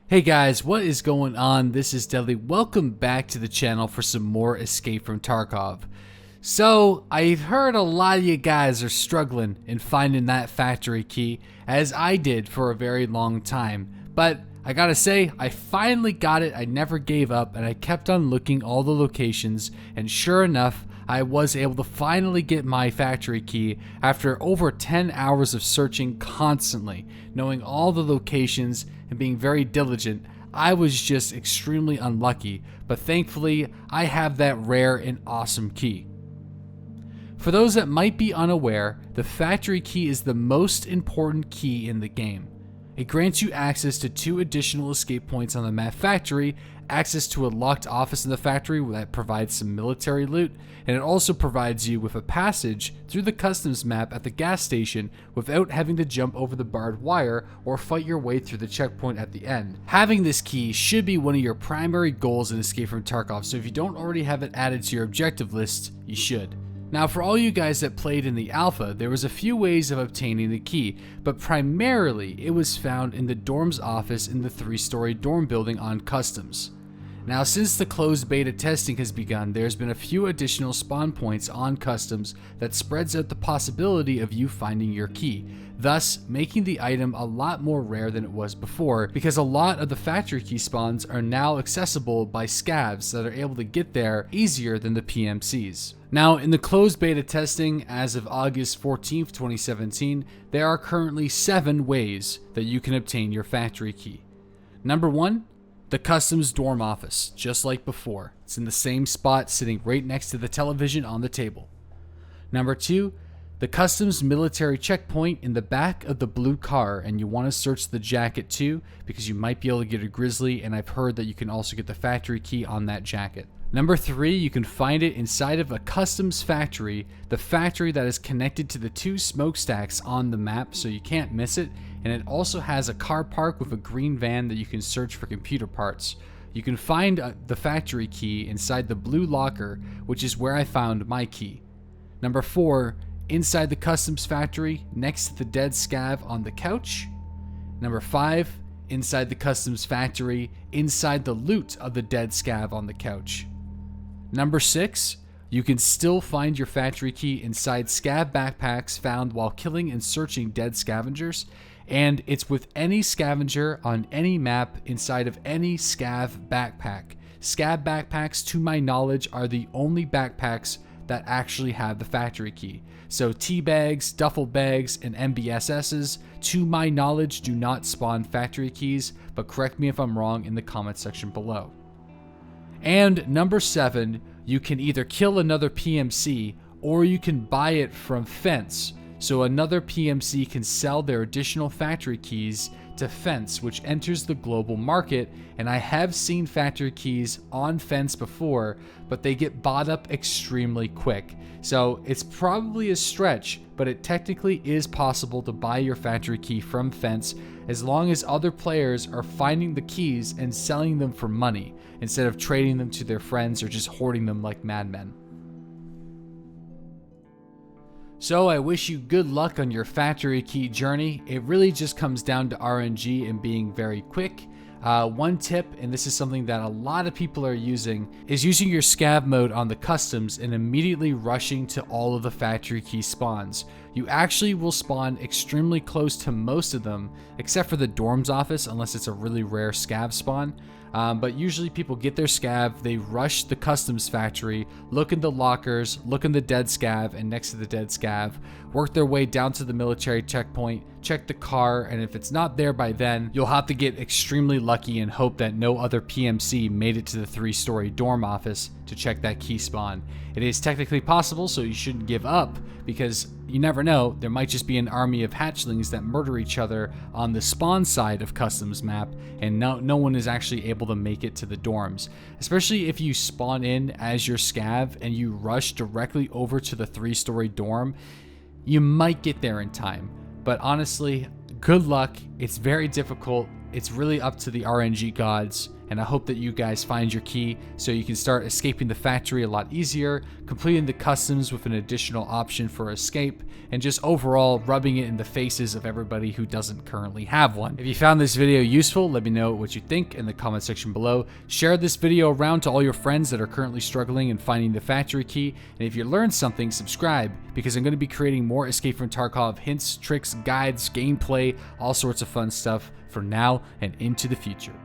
Hey guys, what is going on? This is Deadly. Welcome back to the channel for some more Escape from Tarkov. So, I've heard a lot of you guys are struggling in finding that factory key, as I did for a very long time. But I gotta say, I finally got it. I never gave up, and I kept on looking all the locations, and sure enough, I was able to finally get my factory key after over 10 hours of searching constantly, knowing all the locations and being very diligent. I was just extremely unlucky, but thankfully I have that rare and awesome key. For those that might be unaware, the factory key is the most important key in the game. It grants you access to 2 additional escape points on the map factory, access to a locked office in the factory that provides some military loot, and it also provides you with a passage through the customs map at the gas station without having to jump over the barbed wire or fight your way through the checkpoint at the end. Having this key should be one of your primary goals in Escape from Tarkov, so if you don't already have it added to your objective list, you should. Now, for all you guys that played in the alpha, there was a few ways of obtaining the key, but primarily it was found in the dorm's office in the 3-story dorm building on customs. Now, since the closed beta testing has begun, there's been a few additional spawn points on customs that spreads out the possibility of you finding your key, thus making the item a lot more rare than it was before, because a lot of the factory key spawns are now accessible by scavs that are able to get there easier than the PMCs. Now, in the closed beta testing as of August 14th, 2017, there are currently 7 ways that you can obtain your factory key. Number 1, the customs dorm office, just like before. It's in the same spot, sitting right next to the television on the table. Number 2, the customs military checkpoint in the back of the blue car, and you want to search the jacket too, because you might be able to get a grizzly, and I've heard that you can also get the factory key on that jacket. Number 3, you can find it inside of a customs factory, the factory that is connected to the 2 smokestacks on the map, so you can't miss it, and it also has a car park with a green van that you can search for computer parts. You can find the factory key inside the blue locker, which is where I found my key. Number 4, inside the customs factory, next to the dead scav on the couch. Number 5, inside the customs factory, inside the loot of the dead scav on the couch. Number 6, you can still find your factory key inside Scav Backpacks found while killing and searching dead scavengers, and it's with any scavenger on any map inside of any Scav Backpack. Scav Backpacks, to my knowledge, are the only backpacks that actually have the factory key. So tea bags, duffel bags, and MBSSs, to my knowledge, do not spawn factory keys, but correct me if I'm wrong in the comment section below. And number 7, you can either kill another PMC or you can buy it from Fence, so another PMC can sell their additional factory keys to Fence, which enters the global market, and I have seen factory keys on Fence before, but they get bought up extremely quick. So it's probably a stretch, but it technically is possible to buy your factory key from Fence as long as other players are finding the keys and selling them for money, instead of trading them to their friends or just hoarding them like madmen. So I wish you good luck on your factory key journey. It really just comes down to RNG and being very quick. One tip, and this is something that a lot of people are using, is using your scav mode on the customs and immediately rushing to all of the factory key spawns. You actually will spawn extremely close to most of them, except for the dorm's office, unless it's a really rare scav spawn. But usually people get their scav, they rush the customs factory, look in the lockers, look in the dead scav and next to the dead scav, work their way down to the military checkpoint, check the car, and if it's not there by then, you'll have to get extremely lucky and hope that no other PMC made it to the 3-story dorm office to check that key spawn. It is technically possible, so you shouldn't give up, because you never know, there might just be an army of hatchlings that murder each other on the spawn side of customs map, and no one is actually able to make it to the dorms. Especially if you spawn in as your scav and you rush directly over to the 3-story dorm, you might get there in time. But honestly, good luck. It's very difficult. It's really up to the RNG gods, and I hope that you guys find your key so you can start escaping the factory a lot easier, completing the customs with an additional option for escape, and just overall rubbing it in the faces of everybody who doesn't currently have one. If you found this video useful, let me know what you think in the comment section below. Share this video around to all your friends that are currently struggling in finding the factory key, and if you learned something, subscribe, because I'm going to be creating more Escape from Tarkov hints, tricks, guides, gameplay, all sorts of fun stuff for now and into the future.